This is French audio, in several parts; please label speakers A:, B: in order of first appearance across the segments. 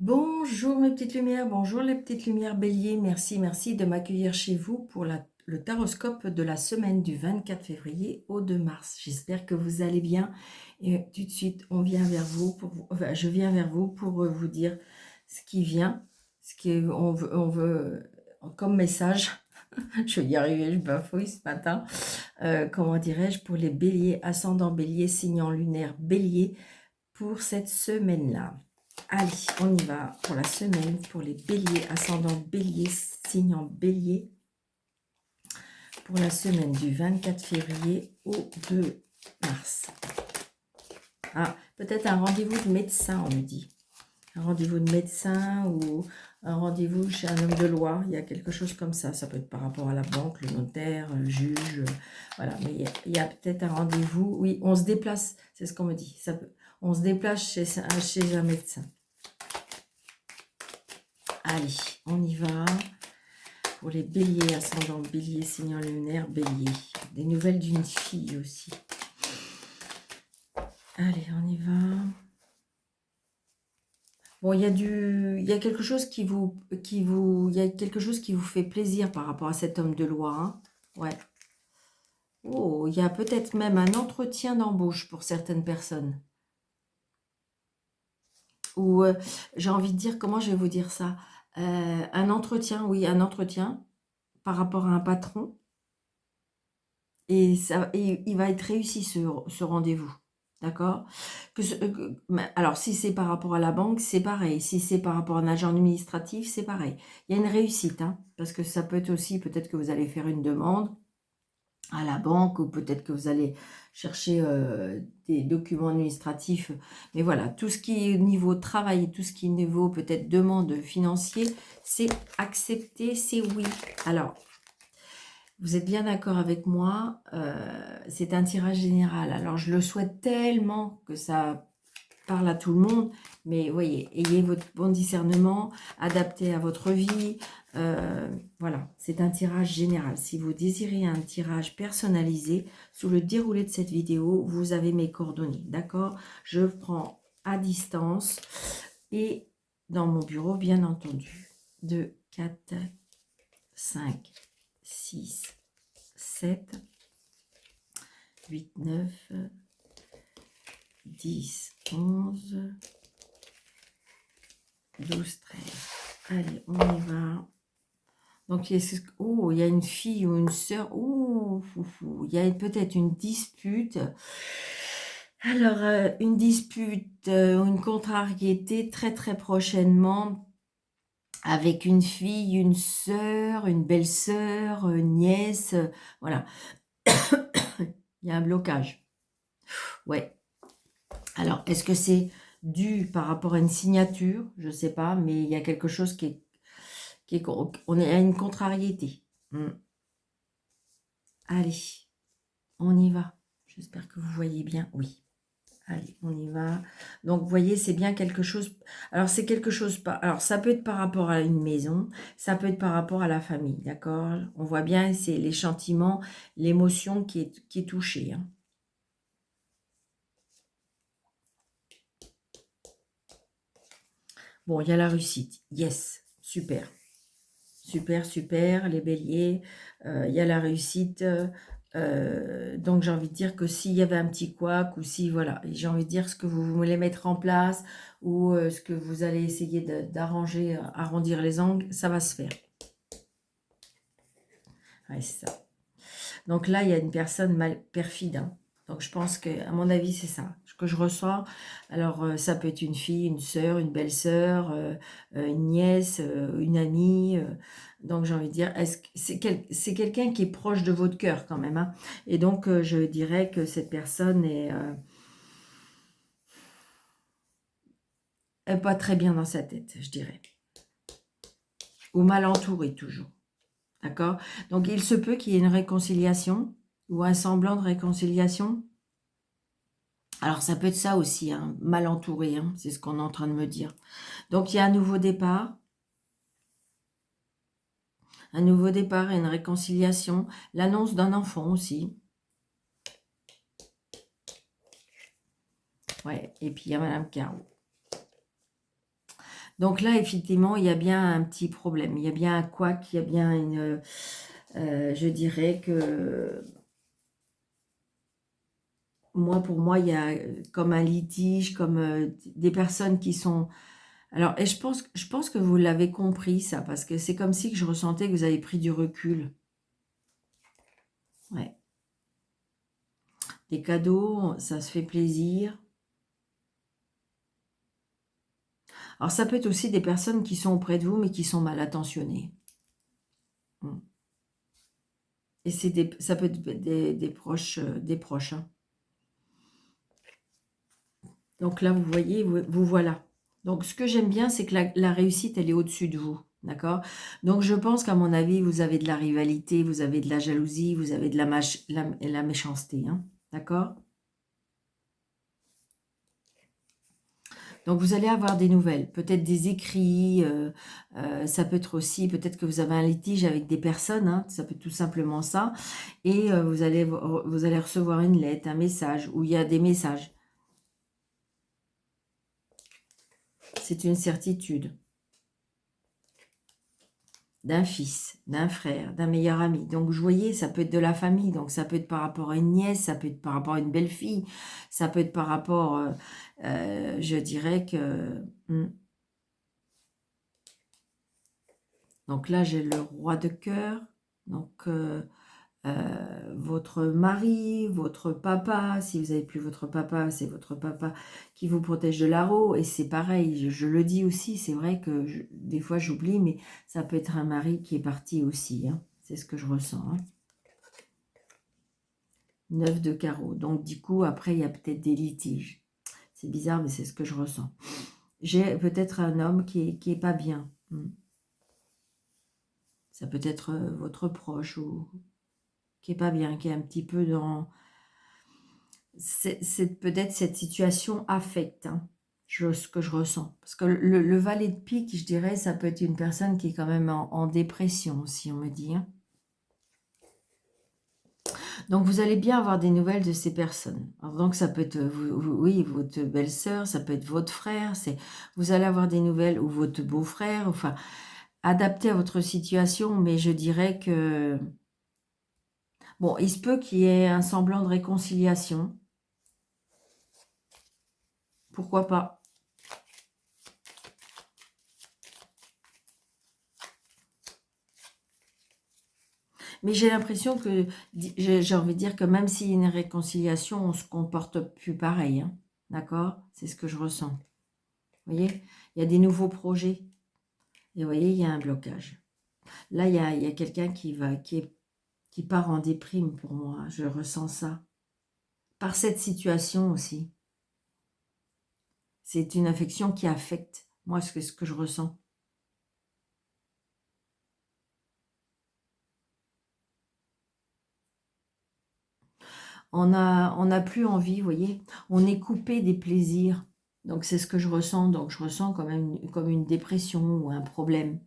A: Bonjour mes petites lumières, bonjour les petites lumières bélier, merci de m'accueillir chez vous pour le taroscope de la semaine du 24 février au 2 mars. J'espère que vous allez bien et tout de suite on vient vers vous je viens vers vous pour vous dire ce qui vient, on veut comme message. Je vais y arriver, je bafouille ce matin. Comment dirais-je, pour les béliers, ascendant bélier, signant lunaire bélier pour cette semaine-là. Allez, on y va pour la semaine, pour les béliers, ascendant bélier, signant bélier, pour la semaine du 24 février au 2 mars. Ah, peut-être un rendez-vous de médecin, on me dit. Un rendez-vous de médecin ou un rendez-vous chez un homme de loi. Il y a quelque chose comme ça. Ça peut être par rapport à la banque, le notaire, le juge. Voilà, mais il y a peut-être un rendez-vous. Oui, on se déplace, c'est ce qu'on me dit. On se déplace chez un médecin. Allez, on y va. Pour les béliers, ascendant bélier, signant lunaire, bélier. Des nouvelles d'une fille aussi. Allez, on y va. Bon, il y a quelque chose il y a quelque chose qui vous fait plaisir par rapport à cet homme de loi. Hein. Ouais. Oh, il y a peut-être même un entretien d'embauche pour certaines personnes. Ou j'ai envie de dire, comment je vais vous dire ça? Un entretien, oui, un entretien par rapport à un patron. Et il va être réussi ce rendez-vous. D'accord? Alors, si c'est par rapport à la banque, c'est pareil. Si c'est par rapport à un agent administratif, c'est pareil. Il y a une réussite, hein, parce que ça peut être aussi, peut-être que vous allez faire une demande à la banque, ou peut-être que vous allez chercher des documents administratifs. Mais voilà, tout ce qui est niveau travail, tout ce qui est niveau peut-être demande financière, c'est accepté, c'est oui. Alors, vous êtes bien d'accord avec moi, c'est un tirage général. Alors, je le souhaite tellement que ça parle à tout le monde, mais voyez, ayez votre bon discernement, adapté à votre vie. Voilà, c'est un tirage général. Si vous désirez un tirage personnalisé, sous le déroulé de cette vidéo, vous avez mes coordonnées, d'accord? Je prends à distance et dans mon bureau, bien entendu. 2, 4, 5, 6, 7, 8, 9, 10, 11, 12, 13. Allez, on y va. Donc, il y a une fille ou une sœur. Il y a peut-être une dispute. Alors, une dispute, une contrariété très très prochainement avec une fille, une sœur, une belle-sœur, une nièce. Voilà. Il y a un blocage. Ouais. Alors, est-ce que c'est dû par rapport à une signature? Je ne sais pas, mais il y a quelque chose on est à une contrariété. Allez, on y va. J'espère que vous voyez bien. Oui. Allez, on y va. Donc, vous voyez, c'est bien quelque chose. Alors, c'est quelque chose. Alors, ça peut être par rapport à une maison, ça peut être par rapport à la famille, d'accord? On voit bien, c'est les sentiments, l'émotion qui est touchée. Hein. Bon, il y a la réussite. Yes, super. Super, les béliers. Il y a la réussite. Donc, j'ai envie de dire que s'il y avait un petit couac, ou si, voilà, j'ai envie de dire ce que vous voulez mettre en place, ou ce que vous allez essayer d'arranger, arrondir les angles, ça va se faire. Ouais, c'est ça. Donc là, il y a une personne perfide. Hein. Donc, je pense que, à mon avis, c'est ça ce que je ressens. Alors, ça peut être une fille, une sœur, une belle-sœur, une nièce, une amie. Donc, j'ai envie de dire, c'est quelqu'un qui est proche de votre cœur quand même. Hein. Et donc, je dirais que cette personne est pas très bien dans sa tête, je dirais. Ou mal entourée, toujours. D'accord? Donc, il se peut qu'il y ait une réconciliation ou un semblant de réconciliation. Alors, ça peut être ça aussi, hein, mal entouré, hein, c'est ce qu'on est en train de me dire. Donc, il y a un nouveau départ. Un nouveau départ et une réconciliation. L'annonce d'un enfant aussi. Ouais, et puis il y a Madame Caro. Donc là, effectivement, il y a bien un petit problème. Il y a bien un couac, il y a bien une... je dirais que... Pour moi, il y a comme un litige, comme des personnes qui sont... Alors, et je pense que vous l'avez compris, ça, parce que c'est comme si que je ressentais que vous avez pris du recul. Ouais. Des cadeaux, ça se fait plaisir. Alors, ça peut être aussi des personnes qui sont auprès de vous, mais qui sont mal attentionnées. Mm. Et ça peut être des proches, hein. Donc là, vous voyez, vous voilà. Donc, ce que j'aime bien, c'est que la réussite, elle est au-dessus de vous. D'accord? Donc, je pense qu'à mon avis, vous avez de la rivalité, vous avez de la jalousie, vous avez de la méchanceté. Hein. D'accord? Donc, vous allez avoir des nouvelles, peut-être des écrits, ça peut être aussi, peut-être que vous avez un litige avec des personnes, hein, ça peut être tout simplement ça, et vous allez recevoir une lettre, un message, où il y a des messages. C'est une certitude d'un fils, d'un frère, d'un meilleur ami. Donc, vous voyez, ça peut être de la famille, donc ça peut être par rapport à une nièce, ça peut être par rapport à une belle-fille, ça peut être par rapport, je dirais que... Donc là, j'ai le roi de cœur. Donc, votre mari, votre papa, si vous n'avez plus votre papa, c'est votre papa qui vous protège de l'arrow. Et c'est pareil, je le dis aussi, c'est vrai que des fois j'oublie, mais ça peut être un mari qui est parti aussi. Hein. C'est ce que je ressens. Hein. 9 de carreau. Donc du coup, après, il y a peut-être des litiges. C'est bizarre, mais c'est ce que je ressens. J'ai peut-être un homme qui est pas bien. Ça peut être votre proche ou qui est pas bien, qui est un petit peu dans... C'est peut-être cette situation affecte hein, ce que je ressens. Parce que le valet de pique, je dirais, ça peut être une personne qui est quand même en dépression, si on me dit. Hein. Donc, vous allez bien avoir des nouvelles de ces personnes. Alors, donc, ça peut être, oui, votre belle-sœur, ça peut être votre frère. Vous allez avoir des nouvelles ou votre beau-frère. Enfin, adapté à votre situation, mais je dirais que... Bon, il se peut qu'il y ait un semblant de réconciliation. Pourquoi pas? Mais j'ai l'impression que, j'ai envie de dire que même s'il y a une réconciliation, on se comporte plus pareil. Hein. D'accord? C'est ce que je ressens. Vous voyez? Il y a des nouveaux projets. Et vous voyez, il y a un blocage. Là, il y a quelqu'un qui part en déprime pour moi. Je ressens ça. Par cette situation aussi. C'est une affection qui affecte. Moi, ce que je ressens. On a plus envie, vous voyez. On est coupé des plaisirs. Donc, c'est ce que je ressens. Donc, je ressens quand même comme une dépression ou un problème.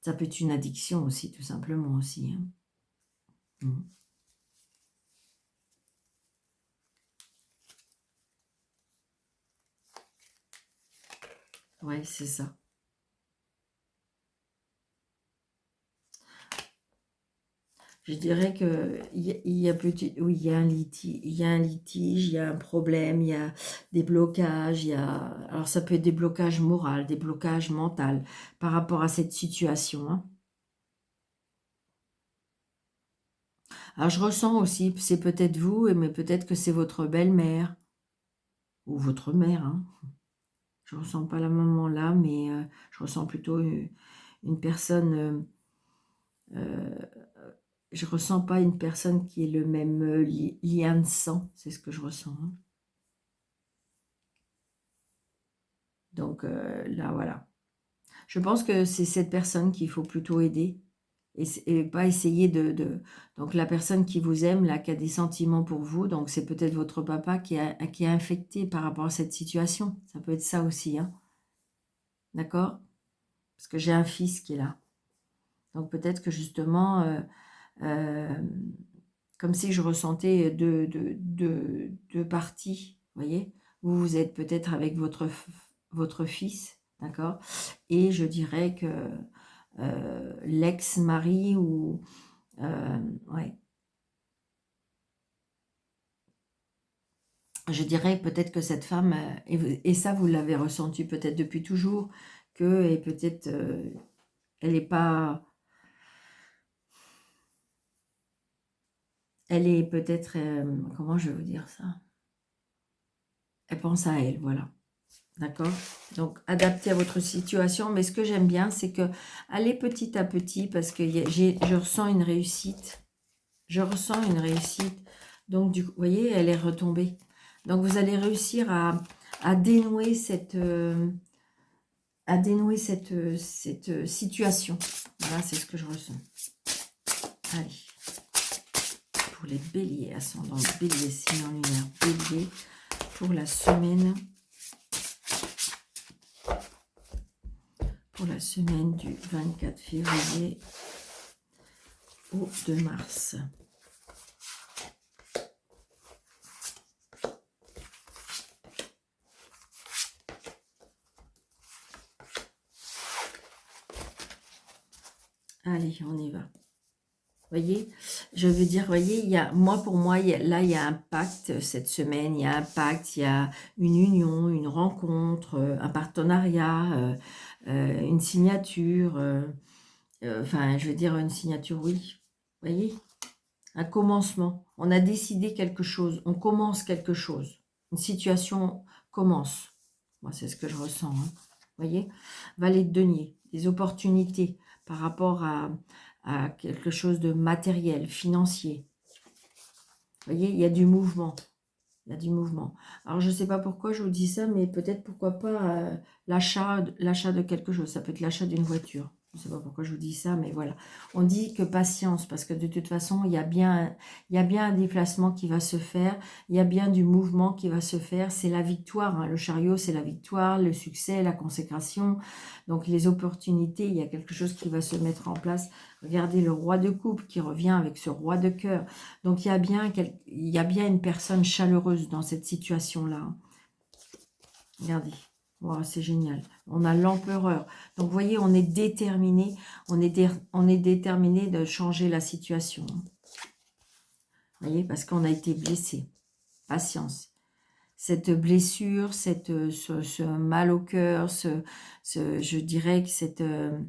A: Ça peut être une addiction aussi, tout simplement aussi. Hein. Mhm. Ouais, c'est ça. Je dirais que il y a oui, il y a un problème, il y a des blocages, alors ça peut être des blocages moraux, des blocages mentaux par rapport à cette situation. Hein. Alors je ressens aussi, c'est peut-être vous, mais peut-être que c'est votre belle-mère ou votre mère. Hein. Je ressens pas la maman là, mais je ressens plutôt une personne. Je ressens pas une personne qui est le même lien de sang, c'est ce que je ressens. Hein. Donc là, voilà. Je pense que c'est cette personne qu'il faut plutôt aider et pas essayer Donc la personne qui vous aime, là, qui a des sentiments pour vous, donc c'est peut-être votre papa qui est infecté par rapport à cette situation. Ça peut être ça aussi, hein. D'accord? Parce que j'ai un fils qui est là. Donc peut-être que justement, euh, comme si je ressentais deux parties, vous voyez? Vous êtes peut-être avec votre fils d'accord? Et je dirais que l'ex-mari ou... ouais. Je dirais peut-être que cette femme, et ça vous l'avez ressenti peut-être depuis toujours, que et peut-être elle n'est pas... Elle est peut-être... comment je vais vous dire ça? Elle pense à elle, voilà. D'accord? Donc, adapté à votre situation. Mais ce que j'aime bien, c'est que allez petit à petit, parce que je ressens une réussite. Je ressens une réussite. Donc, vous voyez, elle est retombée. Donc, vous allez réussir à dénouer cette situation. Voilà, c'est ce que je ressens. Allez. Pour les béliers, ascendant bélier, signe lunaire bélier, pour la semaine du 24 février au 2 mars. Allez, on y va. Voyez, je veux dire, voyez, pour moi, il y a un pacte cette semaine, il y a un pacte, il y a une union, une rencontre, un partenariat, une signature, enfin, je veux dire une signature, oui, voyez, un commencement. On a décidé quelque chose, on commence quelque chose, une situation commence. Moi, c'est ce que je ressens, hein. Voyez, valet de denier, des opportunités par rapport à quelque chose de matériel, financier. Vous voyez, il y a du mouvement. Il y a du mouvement. Alors, je ne sais pas pourquoi je vous dis ça, mais peut-être pourquoi pas l'achat de quelque chose. Ça peut être l'achat d'une voiture. Je ne sais pas pourquoi je vous dis ça, mais voilà. On dit que patience, parce que de toute façon, il y a bien un déplacement qui va se faire. Il y a bien du mouvement qui va se faire. C'est la victoire, hein. Le chariot, c'est la victoire, le succès, la consécration. Donc, les opportunités, il y a quelque chose qui va se mettre en place. Regardez le roi de coupe qui revient avec ce roi de cœur. Donc, il y a bien une personne chaleureuse dans cette situation-là. Regardez. Wow, c'est génial. On a l'empereur. Donc, vous voyez, on est déterminé. On est déterminé de changer la situation. Vous voyez, parce qu'on a été blessé. Patience. Cette blessure, ce mal au cœur, je dirais que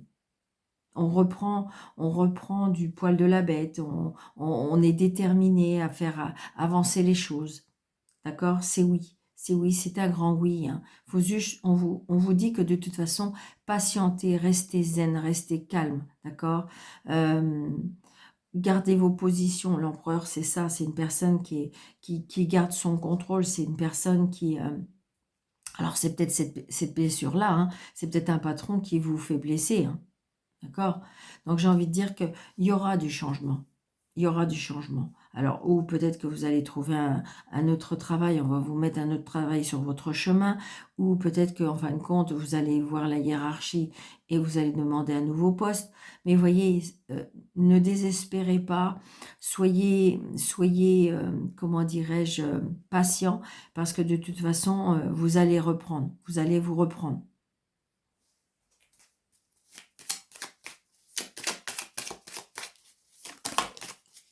A: on reprend du poil de la bête. On est déterminé à faire avancer les choses. D'accord? C'est oui. C'est oui, c'est un grand oui, hein. Faut juste, on vous dit que de toute façon, patientez, restez zen, restez calme. D'accord? Gardez vos positions. L'empereur, c'est ça. C'est une personne qui garde son contrôle. C'est une personne qui... alors, c'est peut-être cette blessure-là, hein. C'est peut-être un patron qui vous fait blesser, hein. D'accord? Donc, j'ai envie de dire qu'il y aura du changement. Il y aura du changement. Alors, ou peut-être que vous allez trouver un autre travail, on va vous mettre un autre travail sur votre chemin, ou peut-être qu'en fin de compte, vous allez voir la hiérarchie et vous allez demander un nouveau poste. Mais voyez, ne désespérez pas, soyez comment dirais-je, patient, parce que de toute façon, vous allez reprendre, vous allez vous reprendre.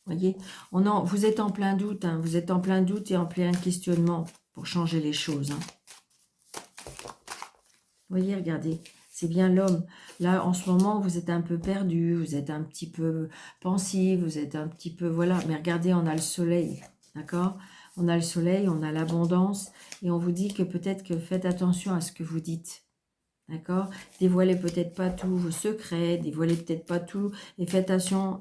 A: Voyez, vous êtes en plein doute, hein, vous êtes en plein doute et en plein questionnement pour changer les choses, hein. Voyez, regardez, c'est bien l'homme. Là, en ce moment, vous êtes un peu perdu, vous êtes un petit peu pensif, vous êtes un petit peu... Voilà, mais regardez, on a le soleil, d'accord? On a le soleil, on a l'abondance, et on vous dit que peut-être que faites attention à ce que vous dites. D'accord? Dévoilez peut-être pas tous vos secrets, dévoilez peut-être pas tout, et faites attention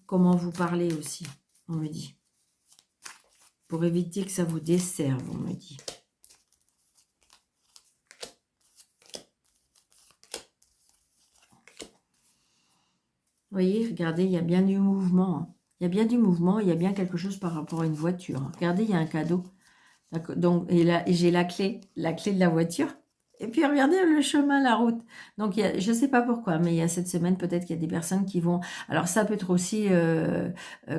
A: comment vous parlez aussi, on me dit. Pour éviter que ça vous desserve, on me dit. Vous voyez, regardez, il y a bien du mouvement, hein. Il y a bien du mouvement, il y a bien quelque chose par rapport à une voiture, hein. Regardez, il y a un cadeau. Donc, et là, j'ai la clé de la voiture. Et puis regardez le chemin, la route. Donc je ne sais pas pourquoi, mais il y a cette semaine, peut-être qu'il y a des personnes qui vont... Alors ça peut être aussi,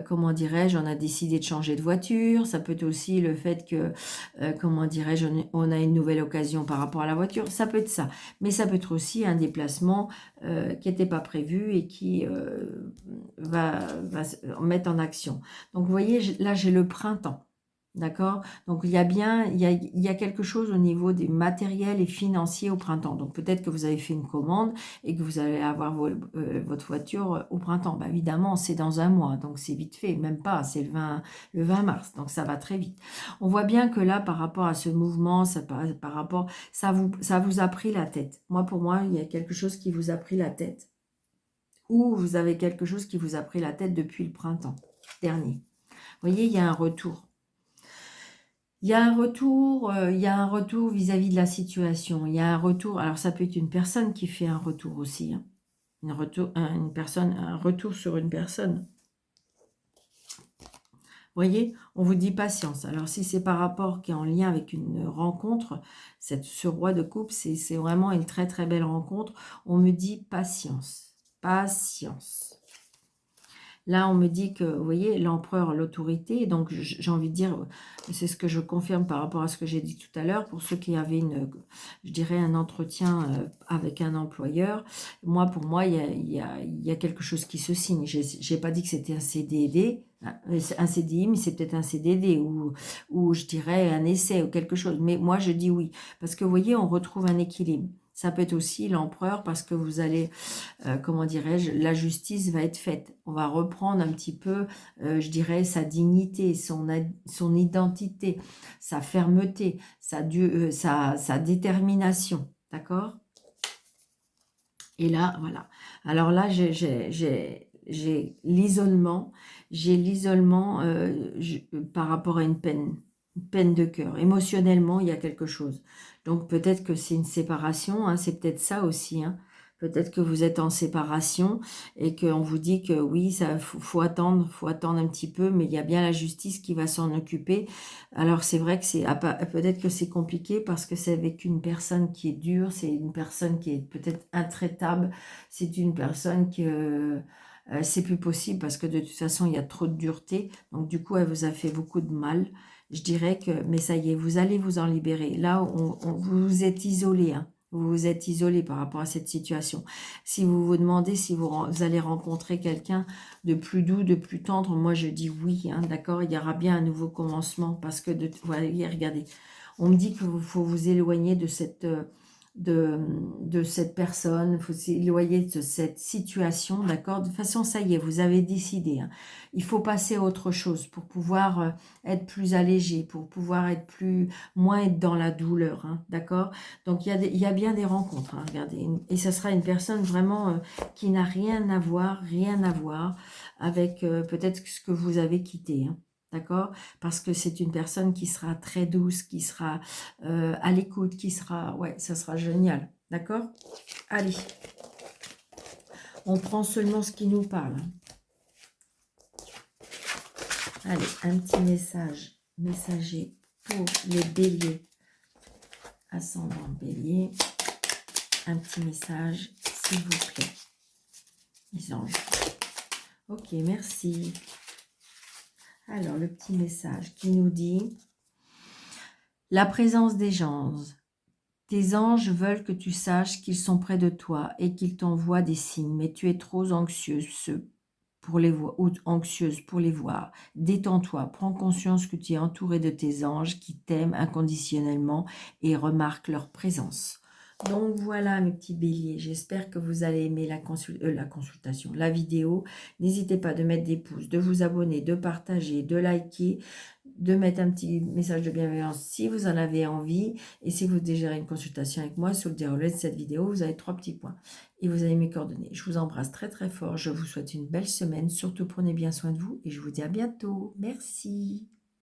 A: comment dirais-je, on a décidé de changer de voiture. Ça peut être aussi le fait que, comment dirais-je, on a une nouvelle occasion par rapport à la voiture. Ça peut être ça. Mais ça peut être aussi un déplacement qui n'était pas prévu et qui va se mettre en action. Donc vous voyez, là j'ai le printemps. D'accord? Donc, il y a bien, il y a quelque chose au niveau des matériels et financiers au printemps. Donc, peut-être que vous avez fait une commande et que vous allez avoir votre voiture au printemps. Bah, évidemment, c'est dans un mois, donc c'est vite fait. Même pas, c'est le 20 mars, donc ça va très vite. On voit bien que là, par rapport à ce mouvement, par rapport, ça vous a pris la tête. Moi, pour moi, il y a quelque chose qui vous a pris la tête. Ou vous avez quelque chose qui vous a pris la tête depuis le printemps dernier. Vous voyez, il y a un retour. Il y a un retour vis-à-vis de la situation. Il y a un retour. Alors, ça peut être une personne qui fait un retour aussi. Hein. Un retour sur une personne. Vous voyez, on vous dit patience. Alors, si c'est par rapport qui est en lien avec une rencontre, ce roi de coupe, c'est vraiment une très très belle rencontre. On me dit patience. Patience. Là, on me dit que, vous voyez, l'empereur, l'autorité, donc j'ai envie de dire, c'est ce que je confirme par rapport à ce que j'ai dit tout à l'heure, pour ceux qui avaient je dirais, un entretien avec un employeur. Moi, pour moi, il y a quelque chose qui se signe. J'ai pas dit que c'était un CDD, un CDI, mais c'est peut-être un CDD ou je dirais un essai ou quelque chose. Mais moi, je dis oui, parce que, vous voyez, on retrouve un équilibre. Ça peut être aussi l'empereur parce que vous allez, comment dirais-je, la justice va être faite. On va reprendre un petit peu, je dirais, sa dignité, son identité, sa fermeté, sa détermination. D'accord? Et là, voilà. Alors là, j'ai l'isolement. J'ai l'isolement par rapport à une peine de cœur. Émotionnellement, il y a quelque chose. Donc peut-être que c'est une séparation, hein, c'est peut-être ça aussi. Hein. Peut-être que vous êtes en séparation et qu'on vous dit que oui, ça faut attendre un petit peu, mais il y a bien la justice qui va s'en occuper. Alors c'est vrai que peut-être que c'est compliqué parce que c'est avec une personne qui est dure, c'est une personne qui est peut-être intraitable, c'est une personne que c'est plus possible parce que de toute façon il y a trop de dureté, donc du coup elle vous a fait beaucoup de mal. Je dirais que, mais ça y est, vous allez vous en libérer. Là, vous vous êtes isolé, hein. Vous vous êtes isolé par rapport à cette situation. Si vous vous demandez si vous allez rencontrer quelqu'un de plus doux, de plus tendre, moi je dis oui, hein, d'accord, il y aura bien un nouveau commencement parce que, voyez, regardez, on me dit qu'il faut vous éloigner de cette personne, il faut s'éloigner de cette situation, d'accord. De toute façon, ça y est, vous avez décidé. Hein. Il faut passer à autre chose pour pouvoir être plus allégé, pour pouvoir moins être dans la douleur, hein, d'accord. Donc, il y a bien des rencontres, hein, regardez. Et ce sera une personne vraiment qui n'a rien à voir avec peut-être ce que vous avez quitté, hein. D'accord? Parce que c'est une personne qui sera très douce, qui sera à l'écoute, ouais, ça sera génial. D'accord? Allez, on prend seulement ce qui nous parle. Allez, un petit messager pour les béliers. Ascendant bélier. Un petit message, s'il vous plaît. Les anges. Ok, merci. Alors, le petit message qui nous dit la présence des anges. Tes anges veulent que tu saches qu'ils sont près de toi et qu'ils t'envoient des signes, mais tu es trop anxieuse anxieuse pour les voir. Détends-toi, prends conscience que tu es entouré de tes anges qui t'aiment inconditionnellement et remarque leur présence. Donc voilà mes petits béliers, j'espère que vous allez aimer la consultation, la vidéo. N'hésitez pas de mettre des pouces, de vous abonner, de partager, de liker, de mettre un petit message de bienveillance si vous en avez envie. Et si vous désirez une consultation avec moi, sous le déroulé de cette vidéo, vous avez 3 petits points. Et vous avez mes coordonnées. Je vous embrasse très très fort. Je vous souhaite une belle semaine. Surtout prenez bien soin de vous et je vous dis à bientôt. Merci.